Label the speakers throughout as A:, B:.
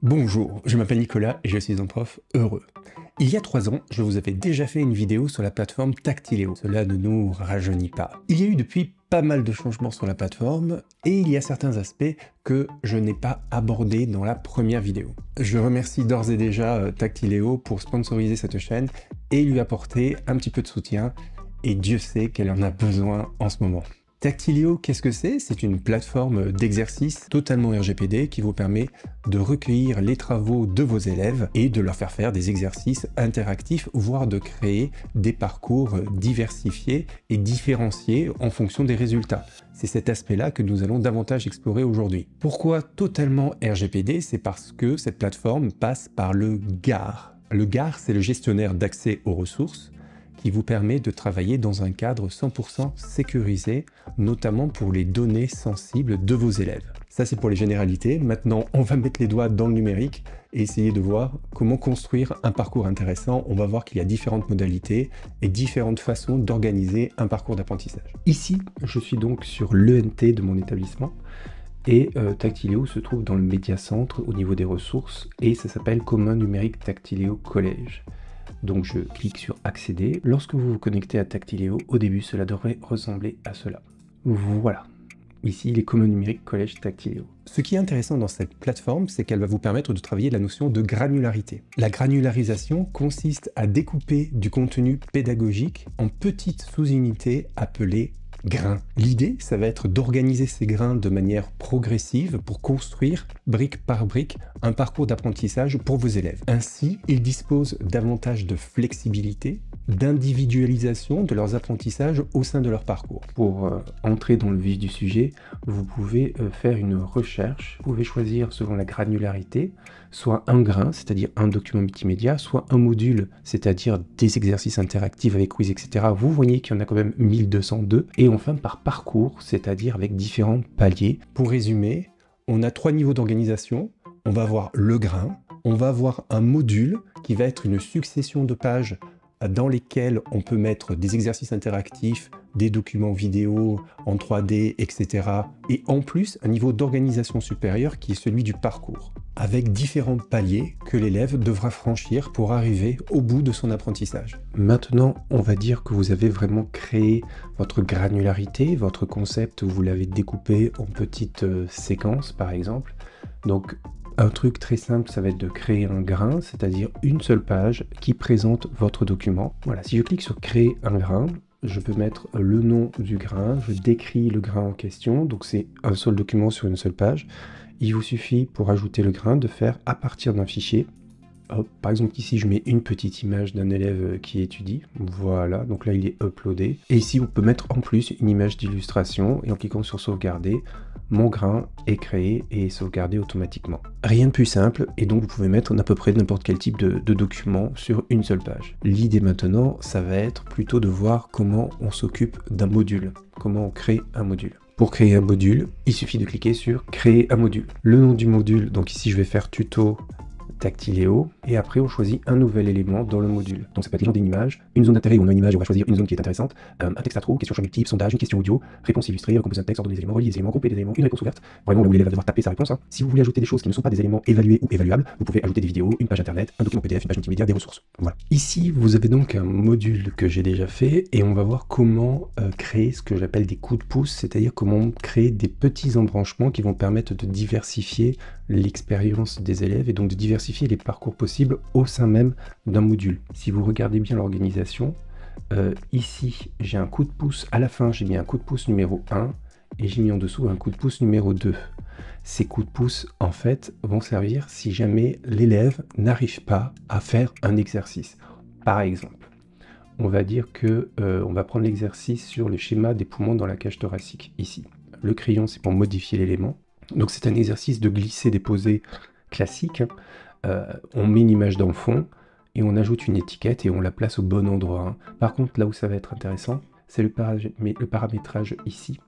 A: Bonjour, je m'appelle Nicolas et je suis un prof heureux. Il y a 3 ans, je vous avais déjà fait une vidéo sur la plateforme Tactileo. Cela ne nous rajeunit pas. Il y a eu depuis pas mal de changements sur la plateforme et il y a certains aspects que je n'ai pas abordés dans la première vidéo. Je remercie d'ores et déjà Tactileo pour sponsoriser cette chaîne et lui apporter un petit peu de soutien, et Dieu sait qu'elle en a besoin en ce moment. Tactileo, qu'est-ce que c'est? C'est une plateforme d'exercice totalement RGPD qui vous permet de recueillir les travaux de vos élèves et de leur faire faire des exercices interactifs, voire de créer des parcours diversifiés et différenciés en fonction des résultats. C'est cet aspect-là que nous allons davantage explorer aujourd'hui. Pourquoi totalement RGPD? C'est parce que cette plateforme passe par le GAR. Le GAR, c'est le gestionnaire d'accès aux ressources, qui vous permet de travailler dans un cadre 100% sécurisé, notamment pour les données sensibles de vos élèves. Ça, c'est pour les généralités. Maintenant, on va mettre les doigts dans le numérique et essayer de voir comment construire un parcours intéressant. On va voir qu'il y a différentes modalités et différentes façons d'organiser un parcours d'apprentissage. Ici, je suis donc sur l'ENT de mon établissement. Et Tactileo se trouve dans le médiacentre au niveau des ressources et ça s'appelle Commun numérique Tactileo Collège. Donc je clique sur accéder. Lorsque vous vous connectez à Tactileo, au début cela devrait ressembler à cela. Voilà. Ici les communs numériques collège Tactileo. Ce qui est intéressant dans cette plateforme, c'est qu'elle va vous permettre de travailler la notion de granularité. La granularisation consiste à découper du contenu pédagogique en petites sous-unités appelées grains. L'idée, ça va être d'organiser ces grains de manière progressive pour construire, brique par brique, un parcours d'apprentissage pour vos élèves. Ainsi, ils disposent davantage de flexibilité, d'individualisation de leurs apprentissages au sein de leur parcours. Pour entrer dans le vif du sujet, vous pouvez faire une recherche. Vous pouvez choisir selon la granularité, soit un grain, c'est-à-dire un document multimédia, soit un module, c'est-à-dire des exercices interactifs avec quiz, etc. Vous voyez qu'il y en a quand même 1202. Et enfin par parcours, c'est-à-dire avec différents paliers. Pour résumer, on a 3 niveaux d'organisation. On va avoir le grain, on va avoir un module qui va être une succession de pages dans lesquelles on peut mettre des exercices interactifs, des documents vidéo en 3D, etc. Et en plus, un niveau d'organisation supérieur qui est celui du parcours, avec différents paliers que l'élève devra franchir pour arriver au bout de son apprentissage. Maintenant, on va dire que vous avez vraiment créé votre granularité, votre concept, vous l'avez découpé en petites séquences, par exemple. Donc, un truc très simple, ça va être de créer un grain, c'est-à-dire une seule page qui présente votre document. Voilà, si je clique sur créer un grain, je peux mettre le nom du grain, je décris le grain en question, donc c'est un seul document sur une seule page. Il vous suffit pour ajouter le grain de faire à partir d'un fichier. Hop, par exemple ici je mets une petite image d'un élève qui étudie, voilà, donc là il est uploadé. Et ici on peut mettre en plus une image d'illustration et en cliquant sur sauvegarder, mon grain est créé et sauvegardé automatiquement. Rien de plus simple, et donc vous pouvez mettre à peu près n'importe quel type de document sur une seule page. L'idée maintenant, ça va être plutôt de voir comment on s'occupe d'un module, comment on crée un module. Pour créer un module, il suffit de cliquer sur créer un module. Le nom du module, donc ici je vais faire tuto Tactileo, et après on choisit un nouvel élément dans le module. Donc ça peut être l'exemple d'une image, une zone d'intérêt où on a une image et on va choisir une zone qui est intéressante, un texte à trous, question choix multiple, sondage, une question audio, réponse illustrée, recomposer un texte, ordonner des éléments, relier des éléments, grouper des éléments, une réponse ouverte, vraiment là où l'élève va devoir taper sa réponse. Si vous voulez ajouter des choses qui ne sont pas des éléments évalués ou évaluables, vous pouvez ajouter des vidéos, une page internet, un document PDF, une page multimédia, des ressources. Voilà. Ici vous avez donc un module que j'ai déjà fait et on va voir comment créer ce que j'appelle des coups de pouce, c'est-à-dire comment créer des petits embranchements qui vont permettre de diversifier l'expérience des élèves et donc de diversifier les parcours possibles au sein même d'un module. Si vous regardez bien l'organisation, ici j'ai un coup de pouce, à la fin j'ai mis un coup de pouce numéro 1 et j'ai mis en dessous un coup de pouce numéro 2. Ces coups de pouce en fait vont servir si jamais l'élève n'arrive pas à faire un exercice. Par exemple, on va dire que on va prendre l'exercice sur le schéma des poumons dans la cage thoracique ici. Le crayon c'est pour modifier l'élément. Donc c'est un exercice de glisser-déposer classique. On met une image dans le fond et on ajoute une étiquette et on la place au bon endroit. Par contre, là où ça va être intéressant, c'est le paramétrage ici.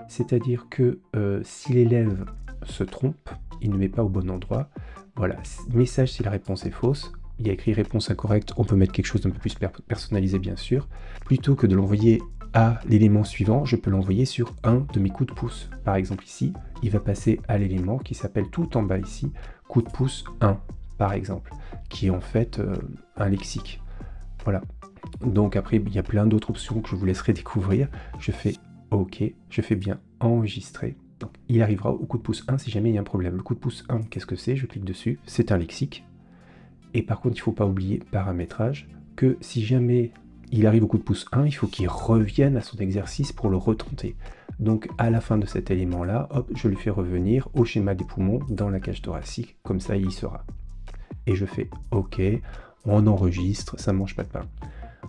A: C'est-à-dire que si l'élève se trompe, il ne met pas au bon endroit. Voilà, message si la réponse est fausse. Il y a écrit réponse incorrecte, on peut mettre quelque chose d'un peu plus personnalisé bien sûr. Plutôt que de l'envoyer à l'élément suivant, je peux l'envoyer sur un de mes coups de pouce. Par exemple ici, il va passer à l'élément qui s'appelle tout en bas ici, coup de pouce 1, par exemple, qui est en fait un lexique. Voilà. Donc après, il y a plein d'autres options que je vous laisserai découvrir. Je fais OK, je fais bien enregistrer. Donc il arrivera au coup de pouce 1 si jamais il y a un problème. Le coup de pouce 1, qu'est-ce que c'est? Je clique dessus, c'est un lexique. Et par contre, il ne faut pas oublier, paramétrage, que si jamais il arrive au coup de pouce 1, il faut qu'il revienne à son exercice pour le retenter. Donc à la fin de cet élément-là, hop, je le fais revenir au schéma des poumons dans la cage thoracique, comme ça il y sera. Et je fais OK, on enregistre, ça ne mange pas de pain.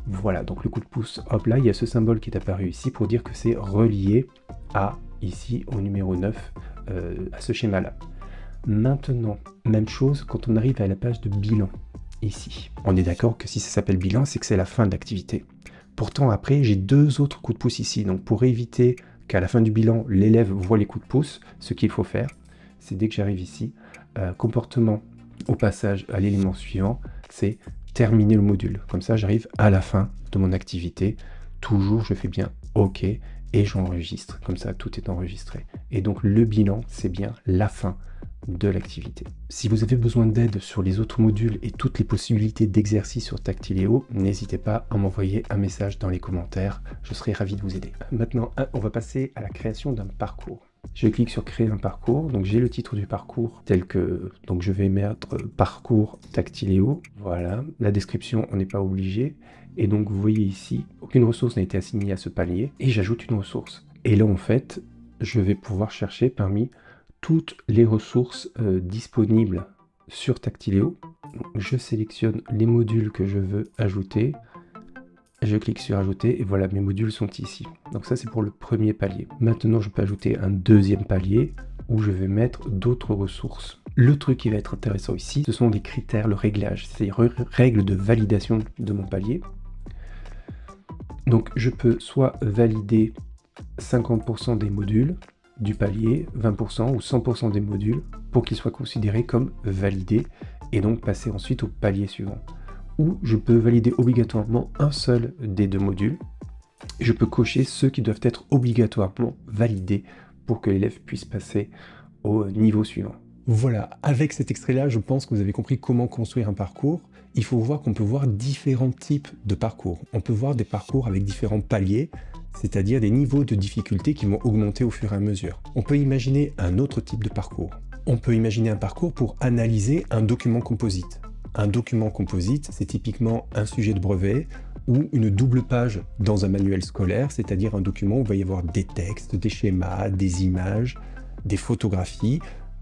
A: Voilà, donc le coup de pouce, hop là, il y a ce symbole qui est apparu ici pour dire que c'est relié à, ici, au numéro 9, à ce schéma-là. Maintenant, même chose quand on arrive à la page de bilan, ici. On est d'accord que si ça s'appelle bilan, c'est que c'est la fin de l'activité. Pourtant, après, j'ai deux autres coups de pouce ici. Donc, pour éviter qu'à la fin du bilan, l'élève voit les coups de pouce, ce qu'il faut faire, c'est dès que j'arrive ici, comportement au passage à l'élément suivant, c'est terminer le module. Comme ça, j'arrive à la fin de mon activité. Toujours, je fais bien OK et j'enregistre. Comme ça, tout est enregistré. Et donc, le bilan, c'est bien la fin de l'activité. Si vous avez besoin d'aide sur les autres modules et toutes les possibilités d'exercice sur Tactiléo, n'hésitez pas à m'envoyer un message dans les commentaires. Je serai ravi de vous aider. Maintenant, on va passer à la création d'un parcours. Je clique sur créer un parcours, donc j'ai le titre du parcours tel que, donc je vais mettre parcours Tactiléo, voilà, la description on n'est pas obligé, et donc vous voyez ici, aucune ressource n'a été assignée à ce palier, et j'ajoute une ressource. Et là en fait, je vais pouvoir chercher parmi toutes les ressources disponibles sur Tactiléo. Je sélectionne les modules que je veux ajouter, je clique sur ajouter et voilà, mes modules sont ici. Donc ça c'est pour le premier palier. Maintenant je peux ajouter un deuxième palier où je vais mettre d'autres ressources. Le truc qui va être intéressant ici, ce sont les critères, le réglage, c'est les règles de validation de mon palier. Donc je peux soit valider 50% des modules du palier, 20% ou 100% des modules pour qu'ils soient considérés comme validés et donc passer ensuite au palier suivant. Ou je peux valider obligatoirement un seul des deux modules. Je peux cocher ceux qui doivent être obligatoirement validés pour que l'élève puisse passer au niveau suivant. Voilà, avec cet extrait-là, je pense que vous avez compris comment construire un parcours. Il faut voir qu'on peut voir différents types de parcours. On peut voir des parcours avec différents paliers, c'est-à-dire des niveaux de difficulté qui vont augmenter au fur et à mesure. On peut imaginer un autre type de parcours. On peut imaginer un parcours pour analyser un document composite. Un document composite, c'est typiquement un sujet de brevet ou une double page dans un manuel scolaire, c'est-à-dire un document où il va y avoir des textes, des schémas, des images, des photographies,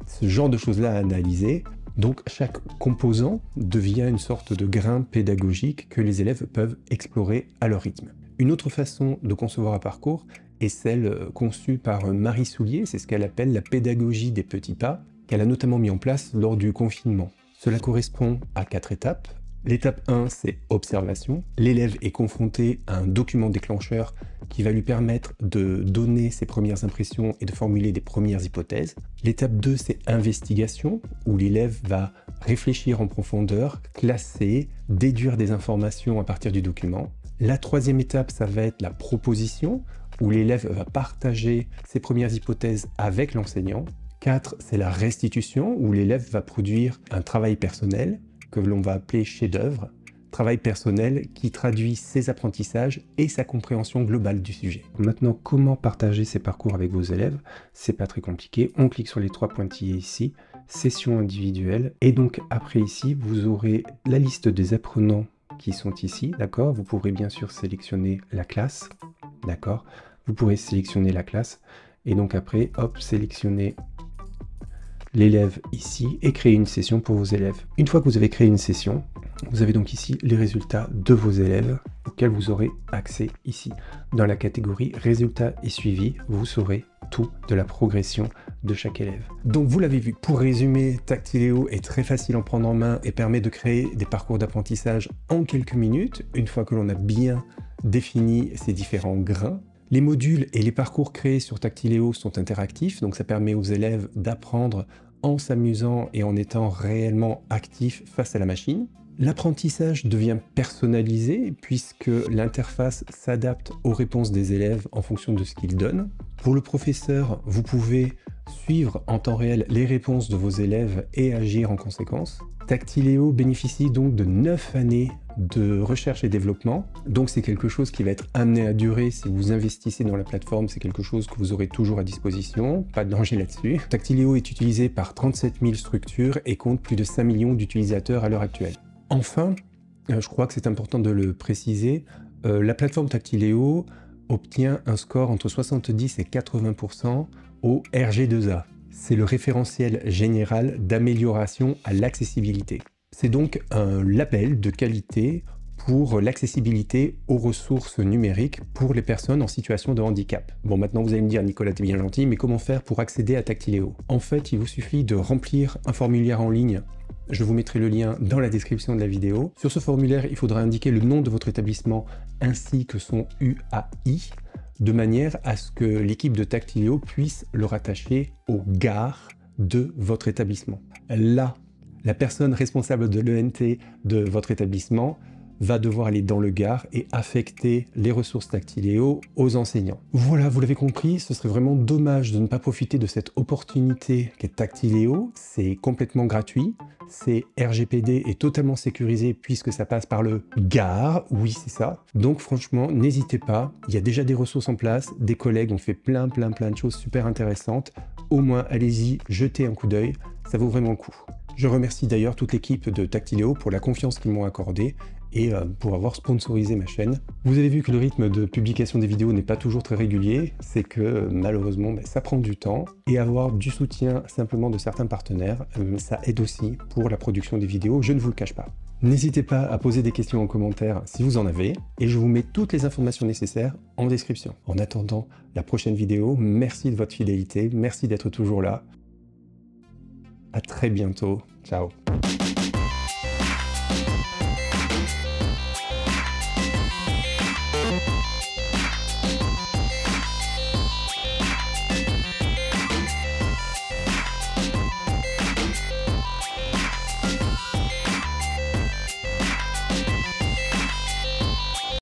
A: ce genre de choses-là à analyser. Donc chaque composant devient une sorte de grain pédagogique que les élèves peuvent explorer à leur rythme. Une autre façon de concevoir un parcours est celle conçue par Marie Soulier, c'est ce qu'elle appelle la pédagogie des petits pas, qu'elle a notamment mis en place lors du confinement. Cela correspond à 4 étapes. L'étape 1, c'est observation. L'élève est confronté à un document déclencheur qui va lui permettre de donner ses premières impressions et de formuler des premières hypothèses. L'étape 2, c'est investigation, où l'élève va réfléchir en profondeur, classer, déduire des informations à partir du document. La troisième étape, ça va être la proposition, où l'élève va partager ses premières hypothèses avec l'enseignant. 4, c'est la restitution, où l'élève va produire un travail personnel que l'on va appeler chef-d'œuvre, travail personnel qui traduit ses apprentissages et sa compréhension globale du sujet. Maintenant, comment partager ces parcours avec vos élèves? C'est pas très compliqué, on clique sur les 3 pointillés ici, session individuelle, et donc après ici, vous aurez la liste des apprenants qui sont ici, d'accord? Vous pourrez bien sûr sélectionner la classe, d'accord? Vous pourrez sélectionner la classe, et donc après, hop, sélectionner l'élève ici et créer une session pour vos élèves. Une fois que vous avez créé une session, vous avez donc ici les résultats de vos élèves auxquels vous aurez accès ici. Dans la catégorie résultats et suivi, vous saurez tout de la progression de chaque élève. Donc vous l'avez vu, pour résumer, Tactiléo est très facile à prendre en main et permet de créer des parcours d'apprentissage en quelques minutes, une fois que l'on a bien défini ces différents grains. Les modules et les parcours créés sur Tactiléo sont interactifs, donc ça permet aux élèves d'apprendre en s'amusant et en étant réellement actifs face à la machine. L'apprentissage devient personnalisé puisque l'interface s'adapte aux réponses des élèves en fonction de ce qu'ils donnent. Pour le professeur, vous pouvez suivre en temps réel les réponses de vos élèves et agir en conséquence. Tactiléo bénéficie donc de 9 années de recherche et développement, donc c'est quelque chose qui va être amené à durer si vous investissez dans la plateforme, c'est quelque chose que vous aurez toujours à disposition, pas de danger là-dessus. Tactiléo est utilisé par 37 000 structures et compte plus de 5 millions d'utilisateurs à l'heure actuelle. Enfin, je crois que c'est important de le préciser, la plateforme Tactiléo obtient un score entre 70 et 80% au RG2A. C'est le référentiel général d'amélioration à l'accessibilité. C'est donc un label de qualité pour l'accessibilité aux ressources numériques pour les personnes en situation de handicap. Bon, maintenant vous allez me dire, Nicolas, t'es bien gentil, mais comment faire pour accéder à Tactiléo? En fait, il vous suffit de remplir un formulaire en ligne. Je vous mettrai le lien dans la description de la vidéo. Sur ce formulaire, il faudra indiquer le nom de votre établissement ainsi que son UAI, de manière à ce que l'équipe de Tactiléo puisse le rattacher au GAR de votre établissement. Là, la personne responsable de l'ENT de votre établissement va devoir aller dans le GAR et affecter les ressources Tactiléo aux enseignants. Voilà, vous l'avez compris, ce serait vraiment dommage de ne pas profiter de cette opportunité qu'est Tactiléo. C'est complètement gratuit, c'est RGPD et totalement sécurisé puisque ça passe par le GAR, oui c'est ça. Donc franchement, n'hésitez pas, il y a déjà des ressources en place, des collègues ont fait plein de choses super intéressantes. Au moins, allez-y, jetez un coup d'œil, ça vaut vraiment le coup. Je remercie d'ailleurs toute l'équipe de Tactiléo pour la confiance qu'ils m'ont accordée et pour avoir sponsorisé ma chaîne. Vous avez vu que le rythme de publication des vidéos n'est pas toujours très régulier, c'est que malheureusement ça prend du temps, et avoir du soutien simplement de certains partenaires, ça aide aussi pour la production des vidéos, je ne vous le cache pas. N'hésitez pas à poser des questions en commentaire si vous en avez, et je vous mets toutes les informations nécessaires en description. En attendant la prochaine vidéo, merci de votre fidélité, merci d'être toujours là. À très bientôt, ciao.